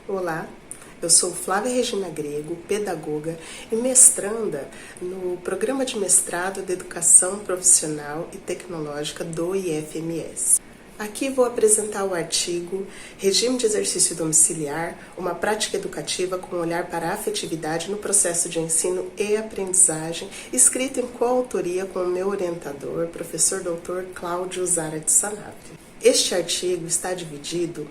Olá, eu sou Flávia Regina Grego, pedagoga e mestranda no Programa de Mestrado de Educação Profissional e Tecnológica do IFMS. Aqui vou apresentar o artigo Regime de Exercício Domiciliar, uma prática educativa com olhar para a afetividade no processo de ensino e aprendizagem, escrito em coautoria com o meu orientador, professor Dr. Cláudio Zara de Sanabria. Este artigo está dividido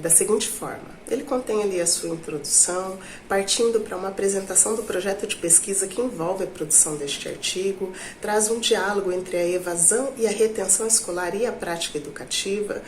da seguinte forma: ele contém ali a sua introdução, partindo para uma apresentação do projeto de pesquisa que envolve a produção deste artigo, traz um diálogo entre a evasão e a retenção escolar e a prática educativa,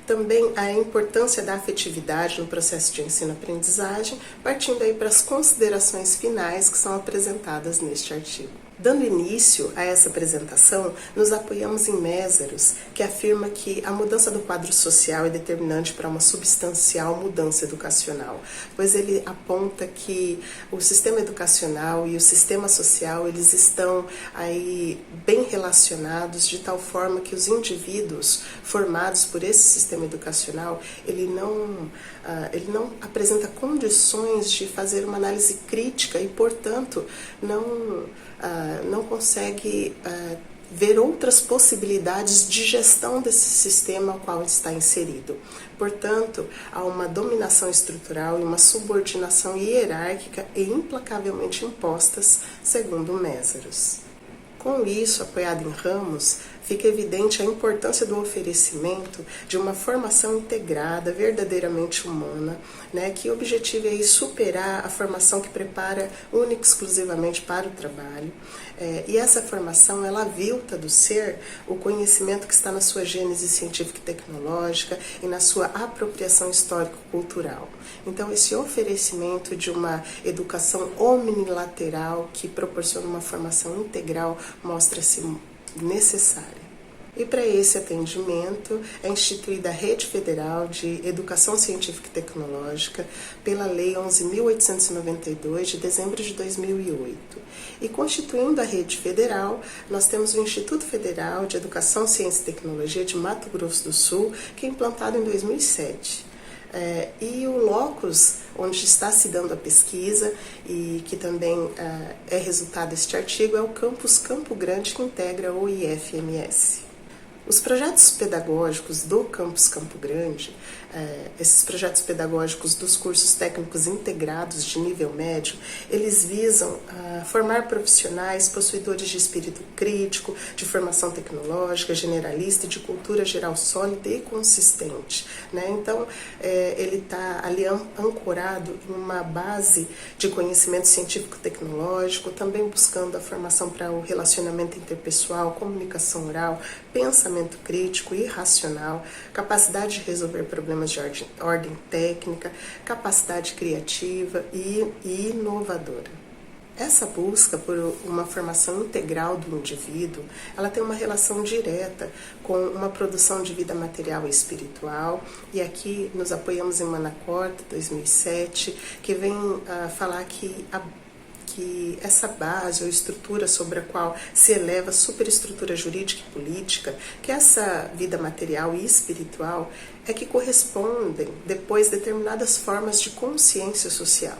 também a importância da afetividade no processo de ensino-aprendizagem, partindo aí para as considerações finais que são apresentadas neste artigo. Dando início a essa apresentação, nos apoiamos em Mésaros, que afirma que a mudança do quadro social é determinante para uma substancial mudança educacional, pois ele aponta que o sistema educacional e o sistema social eles estão aí bem relacionados, de tal forma que os indivíduos formados por esse sistema educacional, ele não apresenta condições de fazer uma análise crítica e, portanto, não consegue ver outras possibilidades de gestão desse sistema ao qual está inserido. Portanto, há uma dominação estrutural e uma subordinação hierárquica e implacavelmente impostas, segundo Mésaros. Com isso, apoiado em Ramos, fica evidente a importância do oferecimento de uma formação integrada, verdadeiramente humana, que objetive aí superar a formação que prepara única e exclusivamente para o trabalho. E essa formação, ela avilta do ser o conhecimento que está na sua gênese científica e tecnológica e na sua apropriação histórico-cultural. Então, esse oferecimento de uma educação omnilateral que proporciona uma formação integral mostra-se necessária. E para esse atendimento é instituída a Rede Federal de Educação Científica e Tecnológica pela Lei 11.892 de dezembro de 2008. E constituindo a rede federal, nós temos o Instituto Federal de Educação, Ciência e Tecnologia de Mato Grosso do Sul, que é implantado em 2007. E o locus onde está se dando a pesquisa e que também é resultado deste artigo é o campus Campo Grande, que integra o IFMS. Os projetos pedagógicos do campus Campo Grande, esses projetos pedagógicos dos cursos técnicos integrados de nível médio, eles visam formar profissionais possuidores de espírito crítico, de formação tecnológica, generalista e de cultura geral sólida e consistente. Então, ele está ali ancorado em uma base de conhecimento científico-tecnológico, também buscando a formação para o relacionamento interpessoal, comunicação oral, pensamento crítico e racional, capacidade de resolver problemas de ordem técnica, capacidade criativa e inovadora. Essa busca por uma formação integral do indivíduo, ela tem uma relação direta com uma produção de vida material e espiritual, e aqui nos apoiamos em Manacorta, 2007, que vem falar que essa base ou estrutura sobre a qual se eleva a superestrutura jurídica e política, que essa vida material e espiritual é que correspondem depois determinadas formas de consciência social.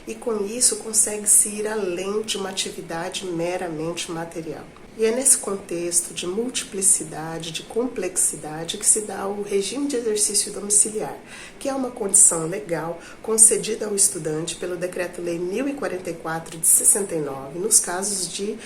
E com isso consegue-se ir além de uma atividade meramente material. E é nesse contexto de multiplicidade, de complexidade, que se dá o regime de exercício domiciliar, que é uma condição legal concedida ao estudante pelo Decreto-Lei 1044 de 69, nos casos de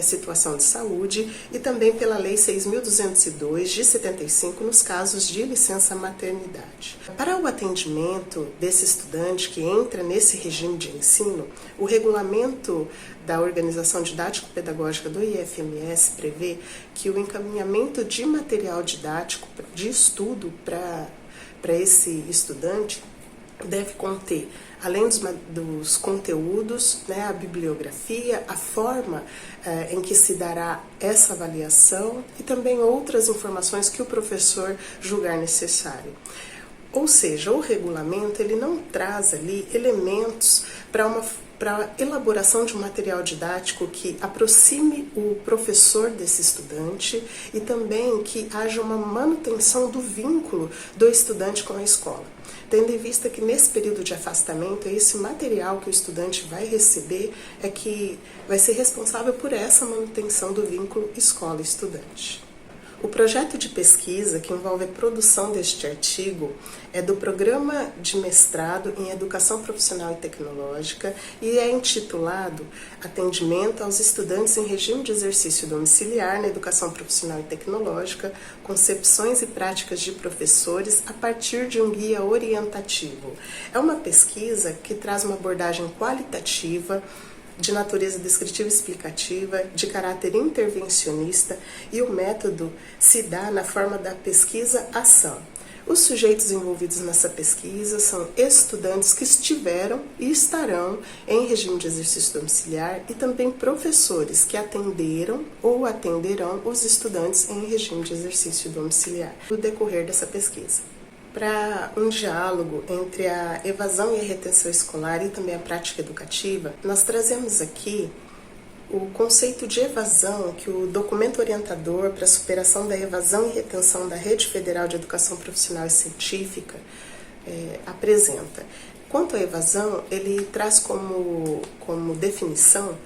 situação de saúde, e também pela Lei 6.202 de 75, nos casos de licença maternidade. Para o atendimento desse estudante que entra nesse regime de ensino, o regulamento da Organização Didático-Pedagógica do IFMS prevê que o encaminhamento de material didático de estudo para esse estudante deve conter, além dos conteúdos, a bibliografia, a forma em que se dará essa avaliação e também outras informações que o professor julgar necessário. Ou seja, o regulamento ele não traz ali elementos para uma para a elaboração de um material didático que aproxime o professor desse estudante e também que haja uma manutenção do vínculo do estudante com a escola. Tendo em vista que nesse período de afastamento, esse material que o estudante vai receber é que vai ser responsável por essa manutenção do vínculo escola-estudante. O projeto de pesquisa que envolve a produção deste artigo é do Programa de Mestrado em Educação Profissional e Tecnológica e é intitulado Atendimento aos Estudantes em Regime de Exercício Domiciliar na Educação Profissional e Tecnológica, Concepções e Práticas de Professores a partir de um guia orientativo. É uma pesquisa que traz uma abordagem qualitativa, de natureza descritiva e explicativa, de caráter intervencionista, e o método se dá na forma da pesquisa-ação. Os sujeitos envolvidos nessa pesquisa são estudantes que estiveram e estarão em regime de exercício domiciliar e também professores que atenderam ou atenderão os estudantes em regime de exercício domiciliar no decorrer dessa pesquisa. Para um diálogo entre a evasão e a retenção escolar e também a prática educativa, nós trazemos aqui o conceito de evasão que o documento orientador para a superação da evasão e retenção da Rede Federal de Educação Profissional e Científica apresenta. Quanto à evasão, ele traz como definição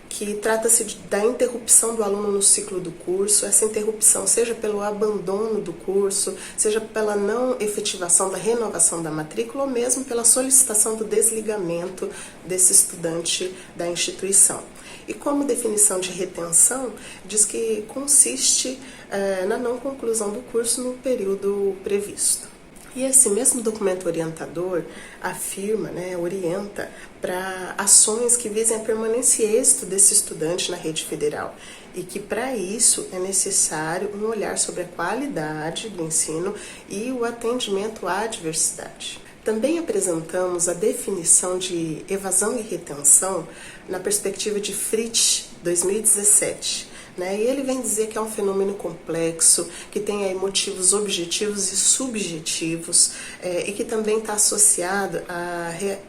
que trata-se da interrupção do aluno no ciclo do curso, essa interrupção seja pelo abandono do curso, seja pela não efetivação da renovação da matrícula ou mesmo pela solicitação do desligamento desse estudante da instituição. E como definição de retenção, diz que consiste na não conclusão do curso no período previsto. E esse mesmo documento orientador afirma, orienta para ações que visem a permanência e êxito desse estudante na rede federal e que para isso é necessário um olhar sobre a qualidade do ensino e o atendimento à diversidade. Também apresentamos a definição de evasão e retenção na perspectiva de Fritsch, 2017. E ele vem dizer que é um fenômeno complexo, que tem aí motivos objetivos e subjetivos, e que também está associado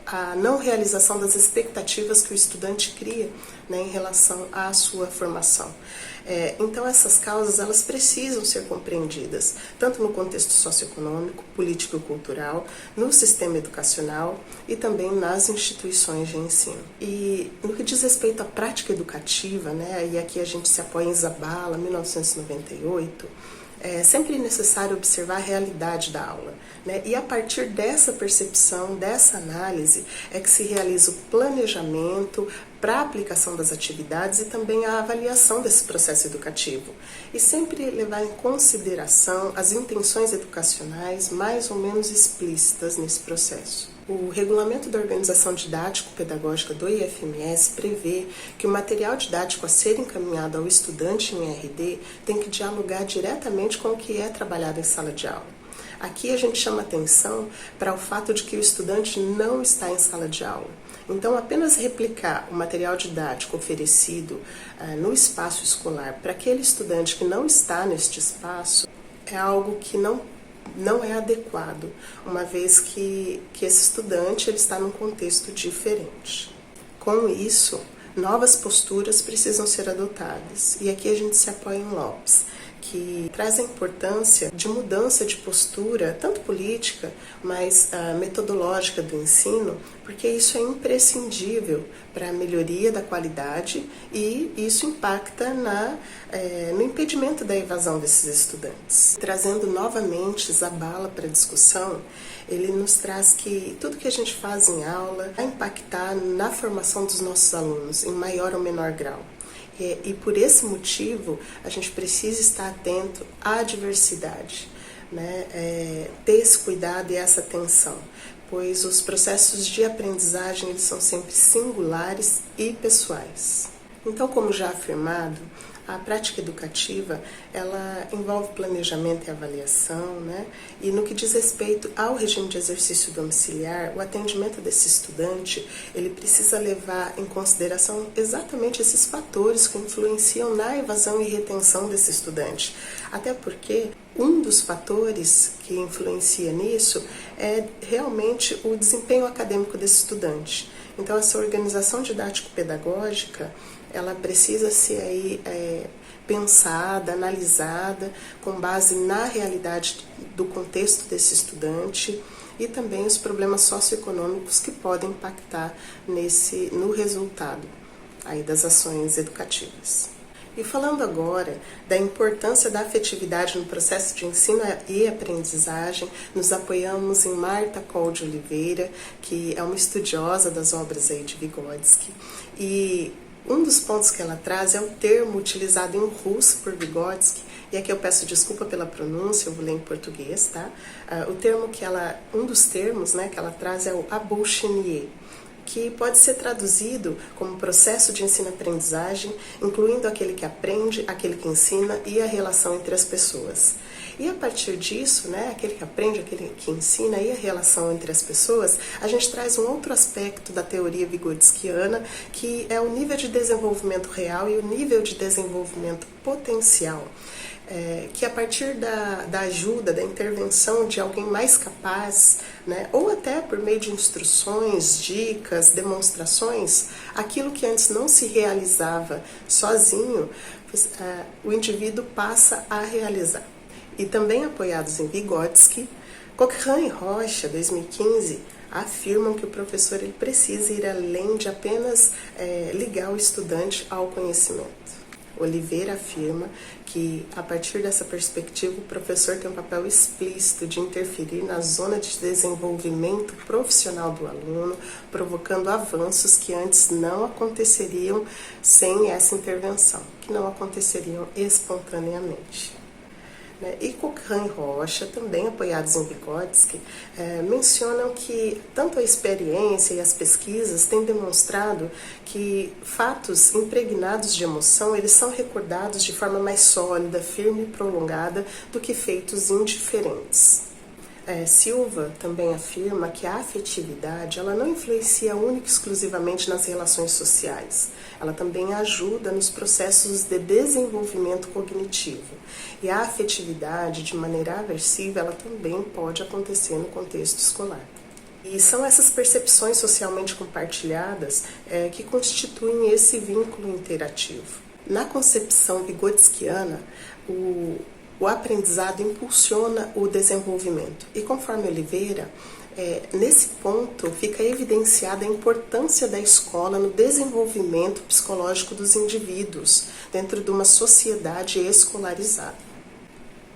à não realização das expectativas que o estudante cria em relação à sua formação. Então essas causas elas precisam ser compreendidas, tanto no contexto socioeconômico, político e cultural, no sistema educacional e também nas instituições de ensino. E no que diz respeito à prática educativa, e aqui a gente se apoia em Zabala, 1998, é sempre necessário observar a realidade da aula, e a partir dessa percepção, dessa análise, é que se realiza o planejamento para a aplicação das atividades e também a avaliação desse processo educativo. E sempre levar em consideração as intenções educacionais mais ou menos explícitas nesse processo. O Regulamento da Organização Didático-Pedagógica do IFMS prevê que o material didático a ser encaminhado ao estudante em RD tem que dialogar diretamente com o que é trabalhado em sala de aula. Aqui a gente chama atenção para o fato de que o estudante não está em sala de aula. Então, apenas replicar o material didático oferecido no espaço escolar para aquele estudante que não está neste espaço é algo que não é adequado, uma vez que esse estudante ele está num contexto diferente. Com isso, novas posturas precisam ser adotadas. E aqui a gente se apoia em Lopes, que traz a importância de mudança de postura, tanto política, mas metodológica do ensino, porque isso é imprescindível para a melhoria da qualidade e isso impacta no impedimento da evasão desses estudantes. Trazendo novamente Zabala para a discussão, ele nos traz que tudo que a gente faz em aula vai impactar na formação dos nossos alunos, em maior ou menor grau. E por esse motivo, a gente precisa estar atento à diversidade, ter esse cuidado e essa atenção, pois os processos de aprendizagem eles são sempre singulares e pessoais. Então, como já afirmado, A prática educativa, ela envolve planejamento e avaliação, né? E no que diz respeito ao regime de exercício domiciliar, o atendimento desse estudante, ele precisa levar em consideração exatamente esses fatores que influenciam na evasão e retenção desse estudante. Até porque um dos fatores que influencia nisso é realmente o desempenho acadêmico desse estudante. Então, essa organização didático-pedagógica, ela precisa ser aí, pensada, analisada, com base na realidade do contexto desse estudante e também os problemas socioeconômicos que podem impactar no resultado aí das ações educativas. E falando agora da importância da afetividade no processo de ensino e aprendizagem, nos apoiamos em Marta Coll de Oliveira, que é uma estudiosa das obras aí de Vygotsky, e um dos pontos que ela traz é o termo utilizado em russo por Vygotsky, e aqui eu peço desculpa pela pronúncia, eu vou ler em português, tá? Um dos termos, né, que ela traz é o обучение, que pode ser traduzido como processo de ensino-aprendizagem, incluindo aquele que aprende, aquele que ensina e a relação entre as pessoas. E a partir disso, né, aquele que aprende, aquele que ensina e a relação entre as pessoas, a gente traz um outro aspecto da teoria vigotskiana, que é o nível de desenvolvimento real e o nível de desenvolvimento potencial. Que a partir da ajuda, da intervenção de alguém mais capaz, né, ou até por meio de instruções, dicas, demonstrações, aquilo que antes não se realizava sozinho, o indivíduo passa a realizar. E também apoiados em Vygotsky, Cochrane e Rocha, 2015, afirmam que o professor ele precisa ir além de apenas ligar o estudante ao conhecimento. Oliveira afirma que, a partir dessa perspectiva, o professor tem um papel explícito de interferir na zona de desenvolvimento profissional do aluno, provocando avanços que antes não aconteceriam sem essa intervenção, que não aconteceriam espontaneamente. E Cochrane e Rocha, também apoiados em Vygotsky, mencionam que tanto a experiência e as pesquisas têm demonstrado que fatos impregnados de emoção, eles são recordados de forma mais sólida, firme e prolongada do que feitos indiferentes. Silva também afirma que a afetividade ela não influencia única e exclusivamente nas relações sociais. Ela também ajuda nos processos de desenvolvimento cognitivo. E a afetividade, de maneira aversiva, ela também pode acontecer no contexto escolar. E são essas percepções socialmente compartilhadas que constituem esse vínculo interativo. Na concepção vigotskiana, o aprendizado impulsiona o desenvolvimento. E conforme Oliveira, nesse ponto fica evidenciada a importância da escola no desenvolvimento psicológico dos indivíduos dentro de uma sociedade escolarizada.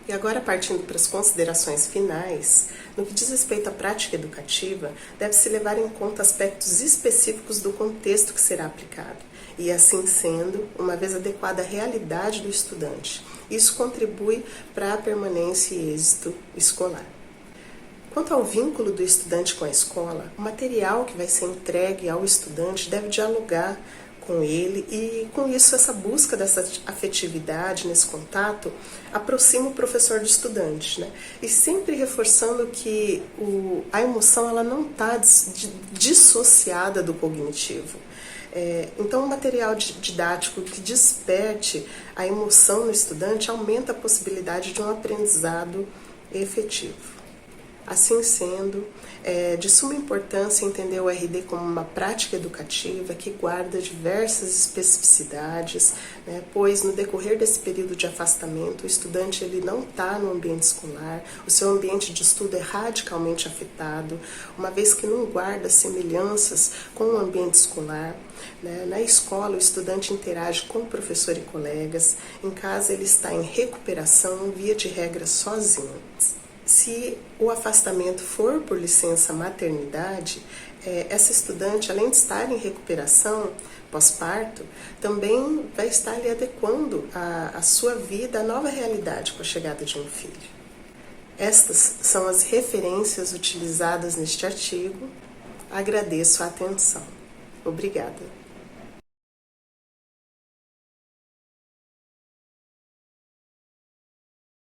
E agora, partindo para as considerações finais, no que diz respeito à prática educativa, deve-se levar em conta aspectos específicos do contexto que será aplicado. E assim sendo, uma vez adequada à realidade do estudante, isso contribui para a permanência e êxito escolar. Quanto ao vínculo do estudante com a escola, o material que vai ser entregue ao estudante deve dialogar com ele e, com isso, essa busca dessa afetividade, nesse contato, aproxima o professor do estudante, né? E sempre reforçando que a emoção ela não está dissociada do cognitivo. Então, um material didático que desperte a emoção no estudante aumenta a possibilidade de um aprendizado efetivo. Assim sendo, é de suma importância entender o RD como uma prática educativa que guarda diversas especificidades, né, pois no decorrer desse período de afastamento, o estudante ele não está no ambiente escolar, o seu ambiente de estudo é radicalmente afetado, uma vez que não guarda semelhanças com o ambiente escolar. Na escola, o estudante interage com o professor e colegas, em casa ele está em recuperação, via de regra sozinho. Se o afastamento for por licença maternidade, essa estudante, além de estar em recuperação pós-parto, também vai estar ali adequando a sua vida à nova realidade com a chegada de um filho. Estas são as referências utilizadas neste artigo. Agradeço a atenção. Obrigada.